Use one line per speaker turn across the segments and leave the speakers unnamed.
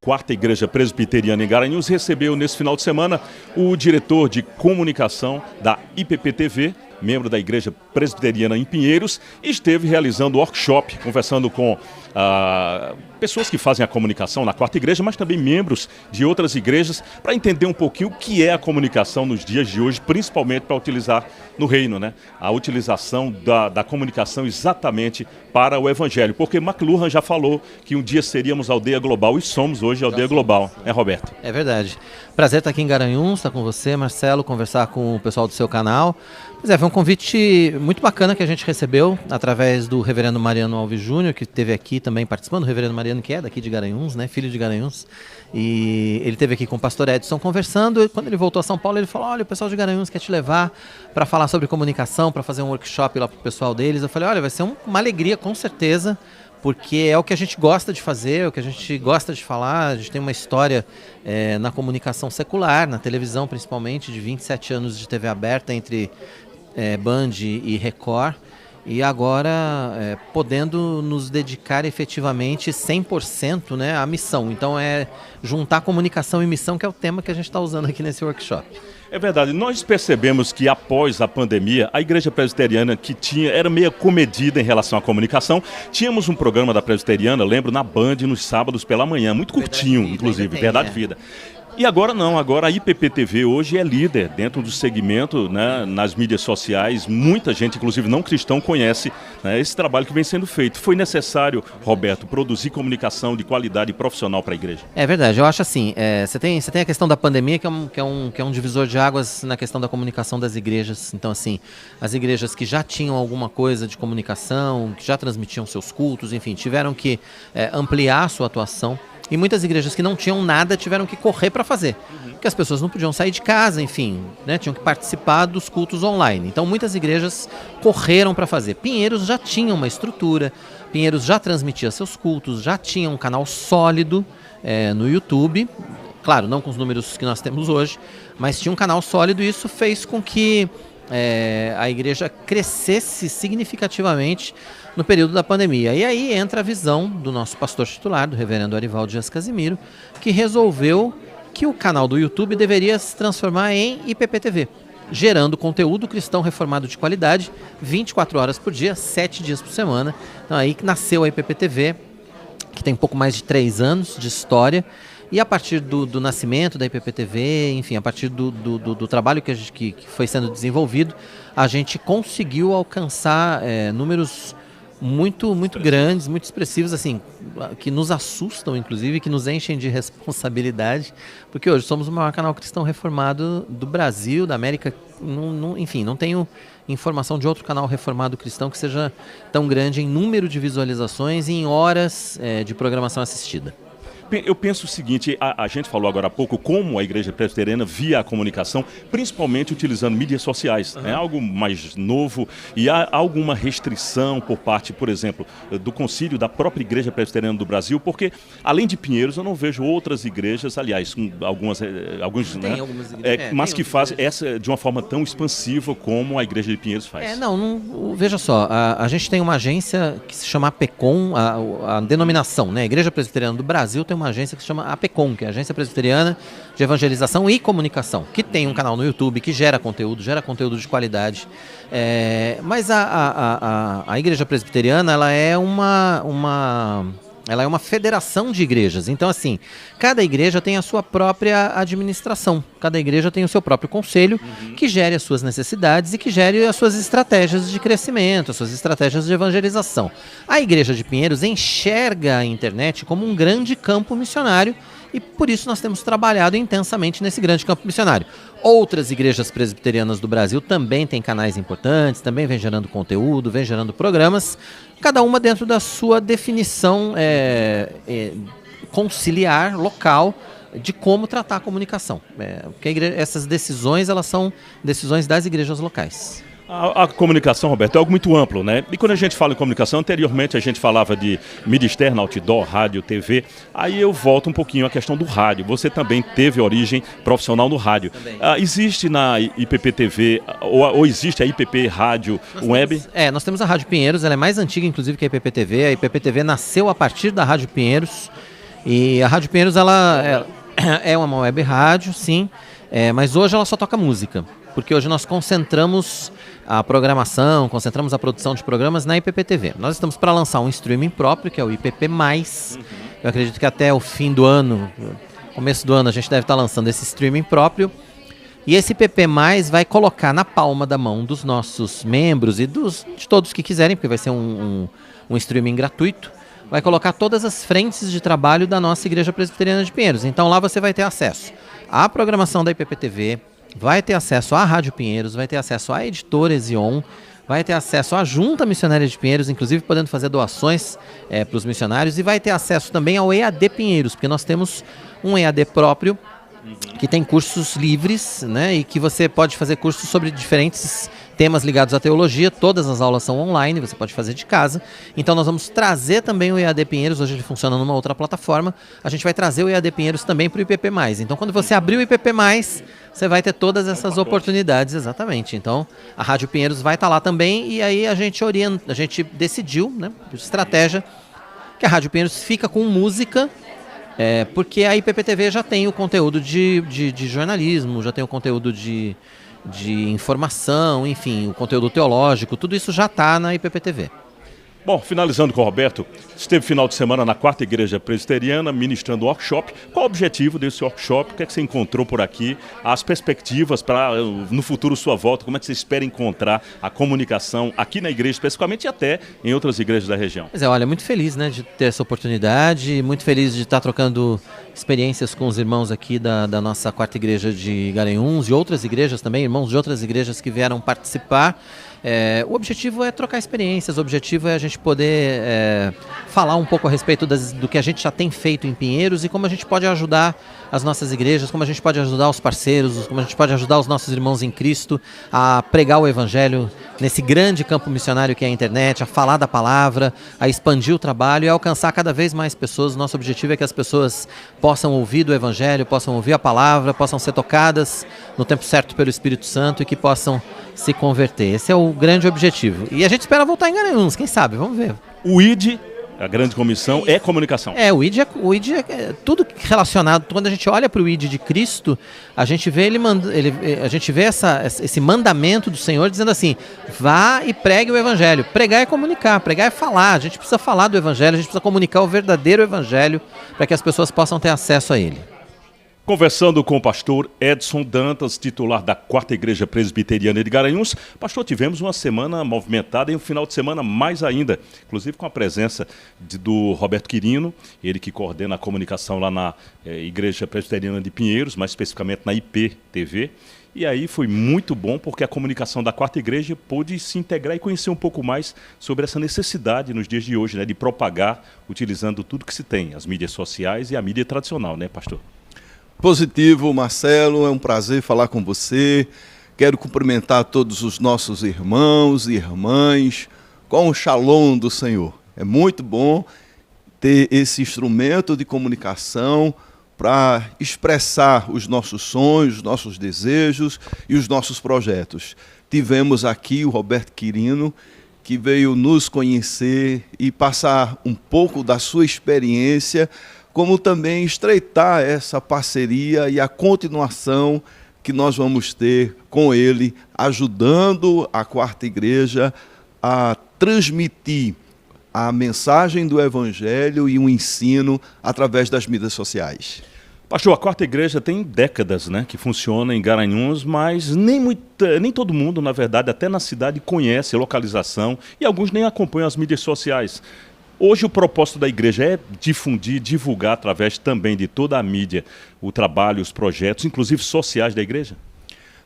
Quarta Igreja Presbiteriana em Garanhuns recebeu nesse final de semana o diretor de comunicação da IPP-TV, membro da Igreja Presbiteriana em Pinheiros, e esteve realizando workshop, conversando com pessoas que fazem a comunicação na Quarta Igreja, mas também membros de outras igrejas, para entender um pouquinho o que é a comunicação nos dias de hoje, principalmente para utilizar no reino, né? A utilização da comunicação exatamente para o Evangelho, porque McLuhan já falou que um dia seríamos aldeia global e somos hoje aldeia global, né, Roberto?
É verdade. Prazer estar aqui em Garanhuns, estar com você, Marcelo, conversar com o pessoal do seu canal. Pois é, foi um convite muito bacana que a gente recebeu através do reverendo Mariano Alves Júnior, que esteve aqui também participando, o reverendo Mariano, que é daqui de Garanhuns, né, filho de Garanhuns, e ele esteve aqui com o pastor Edson conversando, e quando ele voltou a São Paulo, ele falou: olha, o pessoal de Garanhuns quer te levar para falar sobre comunicação, para fazer um workshop lá para o pessoal deles. Eu falei: olha, vai ser uma alegria, com certeza, porque é o que a gente gosta de fazer, é o que a gente gosta de falar. A gente tem uma história na comunicação secular, na televisão principalmente, de 27 anos de TV aberta entre Band e Record, e agora podendo nos dedicar efetivamente 100%, né, à missão. Então é juntar comunicação e missão, que é o tema que a gente está usando aqui nesse workshop.
É verdade, nós percebemos que após a pandemia, a Igreja Presbiteriana era meio comedida em relação à comunicação. Tínhamos um programa da Presbiteriana, lembro, na Band, nos sábados pela manhã, muito curtinho, inclusive, Verdade Vida. E agora não, agora a IPP-TV hoje é líder dentro do segmento, né, nas mídias sociais. Muita gente, inclusive não cristão, conhece, né, esse trabalho que vem sendo feito. Foi necessário, Roberto, produzir comunicação de qualidade profissional para a igreja?
É verdade, eu acho assim, você tem a questão da pandemia, que é um divisor de águas na questão da comunicação das igrejas. Então, assim, as igrejas que já tinham alguma coisa de comunicação, que já transmitiam seus cultos, enfim, tiveram que ampliar a sua atuação. E muitas igrejas que não tinham nada tiveram que correr para fazer, porque as pessoas não podiam sair de casa, enfim, né, tinham que participar dos cultos online. Então muitas igrejas correram para fazer. Pinheiros já tinha uma estrutura, Pinheiros já transmitia seus cultos, já tinha um canal sólido no YouTube, claro, não com os números que nós temos hoje, mas tinha um canal sólido, e isso fez com que a igreja crescesse significativamente no período da pandemia. E aí entra a visão do nosso pastor titular, do reverendo Arivaldo Dias Casimiro, que resolveu que o canal do YouTube deveria se transformar em IPP-TV, gerando conteúdo cristão reformado de qualidade, 24 horas por dia, 7 dias por semana. Então aí que nasceu a IPP-TV, que tem pouco mais de 3 anos de história. E a partir do nascimento da IPP-TV, enfim, a partir do trabalho que foi sendo desenvolvido, a gente conseguiu alcançar números muito grandes, muito expressivos, assim, que nos assustam, inclusive, que nos enchem de responsabilidade, porque hoje somos o maior canal cristão reformado do Brasil, da América, enfim, não tenho informação de outro canal reformado cristão que seja tão grande em número de visualizações e em horas de programação assistida.
Eu penso o seguinte, a gente falou agora há pouco como a Igreja Presbiteriana via a comunicação, principalmente utilizando mídias sociais. É algo mais novo, e há alguma restrição por parte, por exemplo, do concílio da própria Igreja Presbiteriana do Brasil, porque além de Pinheiros eu não vejo outras igrejas, aliás, algumas igrejas, mas que fazem essa de uma forma tão expansiva como a Igreja de Pinheiros faz.
Veja só, a gente tem uma agência que se chama APECOM, a denominação, né? A Igreja Presbiteriana do Brasil tem uma agência que se chama APECOM, que é a Agência Presbiteriana de Evangelização e Comunicação, que tem um canal no YouTube, que gera conteúdo de qualidade. Mas a Igreja Presbiteriana, ela é uma federação de igrejas. Então, assim, cada igreja tem a sua própria administração, cada igreja tem o seu próprio conselho, que gere as suas necessidades e que gere as suas estratégias de crescimento, as suas estratégias de evangelização. A Igreja de Pinheiros enxerga a internet como um grande campo missionário, e por isso nós temos trabalhado intensamente nesse grande campo missionário. Outras igrejas presbiterianas do Brasil também têm canais importantes, também vem gerando conteúdo, vem gerando programas, cada uma dentro da sua definição conciliar, local, de como tratar a comunicação. Porque essas decisões, elas são decisões das igrejas locais.
A comunicação, Roberto, é algo muito amplo, né? E quando a gente fala em comunicação, anteriormente a gente falava de mídia externa, outdoor, rádio, TV. Aí eu volto um pouquinho à questão do rádio. Você também teve origem profissional no rádio. Existe na IPP-TV, ou existe a IPP Rádio Web?
Nós temos a Rádio Pinheiros, ela é mais antiga, inclusive, que a IPP-TV. A IPP-TV nasceu a partir da Rádio Pinheiros. E a Rádio Pinheiros, ela é uma web rádio, sim, mas hoje ela só toca música, porque hoje nós concentramos a programação, concentramos a produção de programas na IPPTV. Nós estamos para lançar um streaming próprio, que é o IPP+. Eu acredito que até o fim do ano, começo do ano, a gente deve estar lançando esse streaming próprio. E esse IPP+, vai colocar na palma da mão dos nossos membros e de todos que quiserem, porque vai ser um streaming gratuito, vai colocar todas as frentes de trabalho da nossa Igreja Presbiteriana de Pinheiros. Então lá você vai ter acesso à programação da IPPTV, vai ter acesso à Rádio Pinheiros, vai ter acesso à Editora Ezion, vai ter acesso à Junta Missionária de Pinheiros, inclusive podendo fazer doações para os missionários, e vai ter acesso também ao EAD Pinheiros, porque nós temos um EAD próprio, que tem cursos livres, né, e que você pode fazer cursos sobre diferentes temas ligados à teologia. Todas as aulas são online, você pode fazer de casa. Então nós vamos trazer também o EAD Pinheiros, hoje ele funciona numa outra plataforma, a gente vai trazer o EAD Pinheiros também para o IPP+. Então quando você abrir o IPP+, você vai ter todas essas oportunidades, exatamente. Então a Rádio Pinheiros vai estar lá também, e aí a gente decidiu, né, por estratégia, que a Rádio Pinheiros fica com música, porque a IPPTV já tem o conteúdo de jornalismo, já tem o conteúdo de informação, enfim, o conteúdo teológico, tudo isso já está na IPPTV.
Bom, finalizando com o Roberto, esteve final de semana na 4ª Igreja Presbiteriana ministrando um workshop. Qual o objetivo desse workshop? O que é que você encontrou por aqui? As perspectivas para, no futuro, sua volta? Como é que você espera encontrar a comunicação aqui na igreja, especificamente, e até em outras igrejas da região?
Pois é, olha, muito feliz, né, de ter essa oportunidade, muito feliz de estar trocando experiências com os irmãos aqui da nossa 4ª Igreja de Garanhuns e outras igrejas também, irmãos de outras igrejas que vieram participar. O objetivo é trocar experiências, o objetivo é a gente poder falar um pouco a respeito do que a gente já tem feito em Pinheiros e como a gente pode ajudar as nossas igrejas, como a gente pode ajudar os parceiros, como a gente pode ajudar os nossos irmãos em Cristo a pregar o Evangelho nesse grande campo missionário que é a internet, a falar da palavra, a expandir o trabalho e a alcançar cada vez mais pessoas. O nosso objetivo é que as pessoas possam ouvir do Evangelho, possam ouvir a palavra, possam ser tocadas no tempo certo pelo Espírito Santo e que possam se converter. Esse é o grande objetivo. E a gente espera voltar em Garanhuns, quem sabe? Vamos ver.
O ID, a grande comissão, é comunicação.
O ID é tudo relacionado. Quando a gente olha para o ID de Cristo, a gente vê a gente vê esse mandamento do Senhor dizendo assim: vá e pregue o Evangelho. Pregar é comunicar, pregar é falar. A gente precisa falar do Evangelho, a gente precisa comunicar o verdadeiro Evangelho para que as pessoas possam ter acesso a ele.
Conversando com o pastor Edson Dantas, titular da 4ª Igreja Presbiteriana de Garanhuns. Pastor, tivemos uma semana movimentada e um final de semana mais ainda, inclusive com a presença do Roberto Quirino, ele que coordena a comunicação lá na Igreja Presbiteriana de Pinheiros, mais especificamente na IPTV. E aí foi muito bom porque a comunicação da 4ª Igreja pôde se integrar e conhecer um pouco mais sobre essa necessidade nos dias de hoje, né, de propagar utilizando tudo que se tem, as mídias sociais e a mídia tradicional, né, pastor?
Positivo, Marcelo, é um prazer falar com você. Quero cumprimentar todos os nossos irmãos e irmãs com o shalom do Senhor. É muito bom ter esse instrumento de comunicação para expressar os nossos sonhos, os nossos desejos e os nossos projetos. Tivemos aqui o Roberto Quirino, que veio nos conhecer e passar um pouco da sua experiência, como também estreitar essa parceria e a continuação que nós vamos ter com ele, ajudando a 4ª Igreja a transmitir a mensagem do Evangelho e o ensino através das mídias sociais.
Pastor, a 4ª Igreja tem décadas, né, que funciona em Garanhuns, mas nem todo mundo, na verdade, até na cidade, conhece a localização e alguns nem acompanham as mídias sociais. Hoje o propósito da igreja é difundir, divulgar através também de toda a mídia o trabalho, os projetos, inclusive sociais da igreja?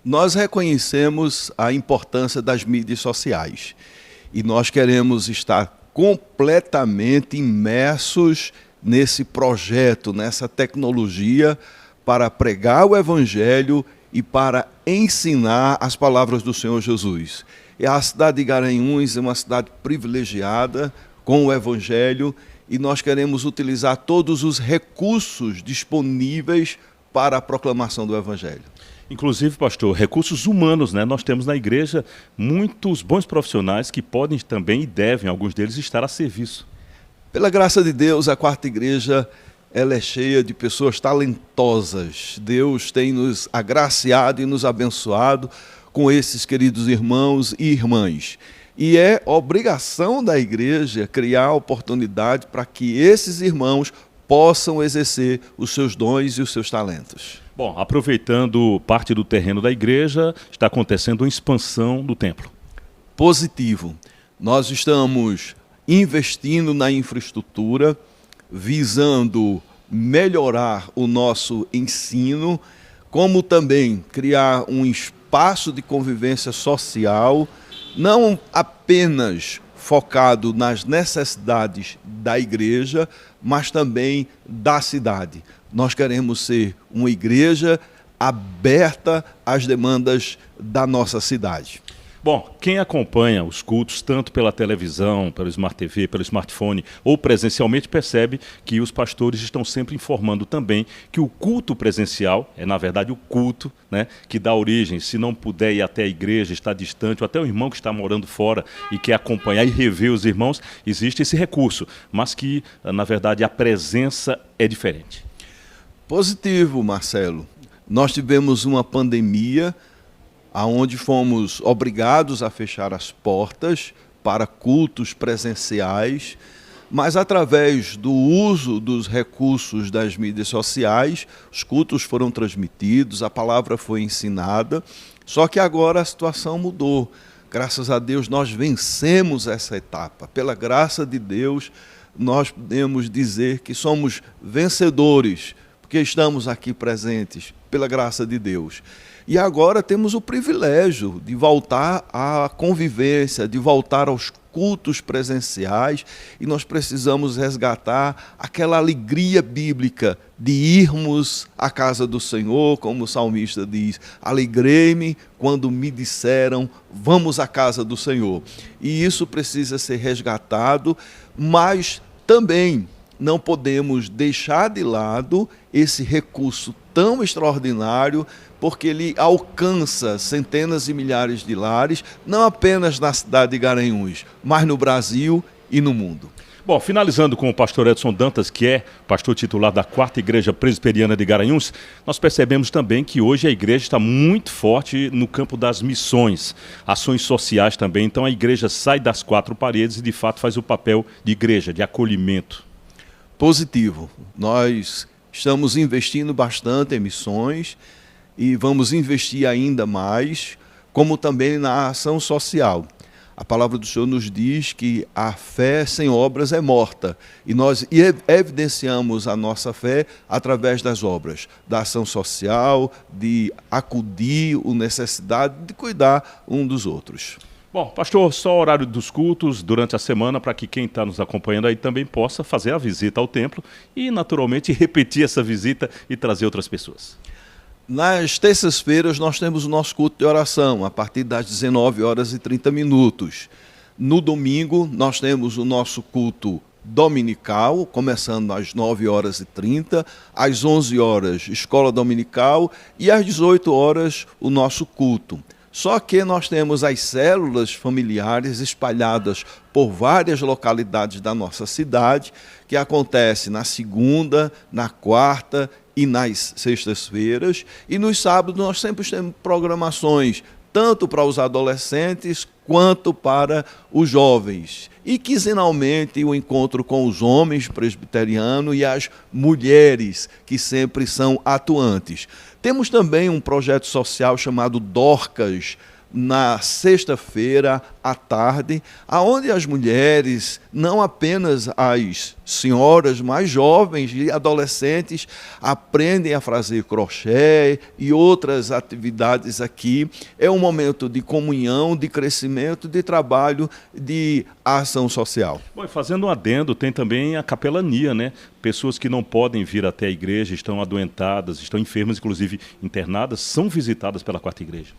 Nós reconhecemos a importância das mídias sociais e nós queremos estar completamente imersos nesse projeto, nessa tecnologia para pregar o Evangelho e para ensinar as palavras do Senhor Jesus. E a cidade de Garanhuns é uma cidade privilegiada com o Evangelho e nós queremos utilizar todos os recursos disponíveis para a proclamação do Evangelho.
Inclusive, pastor, recursos humanos, né? Nós temos na igreja muitos bons profissionais que podem também e devem, alguns deles, estar a serviço.
Pela graça de Deus, a 4ª Igreja ela é cheia de pessoas talentosas. Deus tem nos agraciado e nos abençoado com esses queridos irmãos e irmãs. E é obrigação da igreja criar oportunidade para que esses irmãos possam exercer os seus dons e os seus talentos.
Bom, aproveitando parte do terreno da igreja, está acontecendo uma expansão do templo.
Positivo. Nós estamos investindo na infraestrutura, visando melhorar o nosso ensino, como também criar um espaço de convivência social, não apenas focado nas necessidades da igreja, mas também da cidade. Nós queremos ser uma igreja aberta às demandas da nossa cidade.
Bom, quem acompanha os cultos, tanto pela televisão, pelo Smart TV, pelo smartphone ou presencialmente, percebe que os pastores estão sempre informando também que o culto presencial é, na verdade, o culto, né, que dá origem, se não puder ir até a igreja, está distante, ou até o irmão que está morando fora e quer acompanhar e rever os irmãos, existe esse recurso, mas que, na verdade, a presença é diferente.
Positivo, Marcelo. Nós tivemos uma pandemia aonde fomos obrigados a fechar as portas para cultos presenciais, mas através do uso dos recursos das mídias sociais, os cultos foram transmitidos, a palavra foi ensinada, só que agora a situação mudou. Graças a Deus nós vencemos essa etapa. Pela graça de Deus, nós podemos dizer que somos vencedores, porque estamos aqui presentes, pela graça de Deus. E agora temos o privilégio de voltar à convivência, de voltar aos cultos presenciais, e nós precisamos resgatar aquela alegria bíblica de irmos à casa do Senhor, como o salmista diz: alegrei-me quando me disseram, vamos à casa do Senhor. E isso precisa ser resgatado, mas também não podemos deixar de lado esse recurso tão extraordinário, porque ele alcança centenas e milhares de lares, não apenas na cidade de Garanhuns, mas no Brasil e no mundo.
Bom, finalizando com o pastor Edson Dantas, que é pastor titular da 4ª Igreja Presbiteriana de Garanhuns, nós percebemos também que hoje a igreja está muito forte no campo das missões, ações sociais também. Então a igreja sai das 4 paredes e de fato faz o papel de igreja, de acolhimento.
Positivo. Nós estamos investindo bastante em missões e vamos investir ainda mais, como também na ação social. A palavra do Senhor nos diz que a fé sem obras é morta, e nós evidenciamos a nossa fé através das obras, da ação social, de acudir o necessidade, de cuidar um dos outros.
Bom, pastor, só o horário dos cultos durante a semana para que quem está nos acompanhando aí também possa fazer a visita ao templo e, naturalmente, repetir essa visita e trazer outras pessoas.
Nas terças-feiras nós temos o nosso culto de oração, a partir das 19h30. No domingo nós temos o nosso culto dominical, começando às 9h30, às 11h escola dominical e às 18h o nosso culto. Só que nós temos as células familiares espalhadas por várias localidades da nossa cidade, que acontece na segunda, na quarta e nas sextas-feiras. E nos sábados nós sempre temos programações, tanto para os adolescentes quanto para os jovens. E quinzenalmente o encontro com os homens presbiterianos e as mulheres, que sempre são atuantes. Temos também um projeto social chamado Dorcas, na sexta-feira à tarde, aonde as mulheres, não apenas as senhoras mais jovens e adolescentes, aprendem a fazer crochê e outras atividades aqui. É um momento de comunhão, de crescimento, de trabalho, de ação social.
Bom, e fazendo um adendo, tem também a capelania, né? Pessoas que não podem vir até a igreja, estão adoentadas, estão enfermas, inclusive internadas, são visitadas pela 4ª Igreja.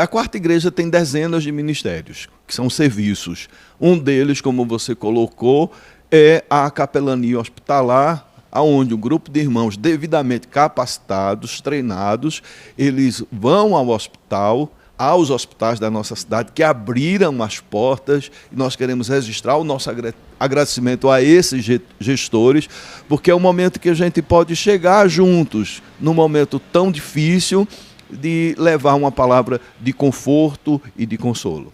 A 4ª Igreja tem dezenas de ministérios, que são serviços. Um deles, como você colocou, é a capelania hospitalar, onde um grupo de irmãos devidamente capacitados, treinados, eles vão ao hospital, aos hospitais da nossa cidade que abriram as portas, e nós queremos registrar o nosso agradecimento a esses gestores, porque é um momento que a gente pode chegar juntos, num momento tão difícil, de levar uma palavra de conforto e de consolo.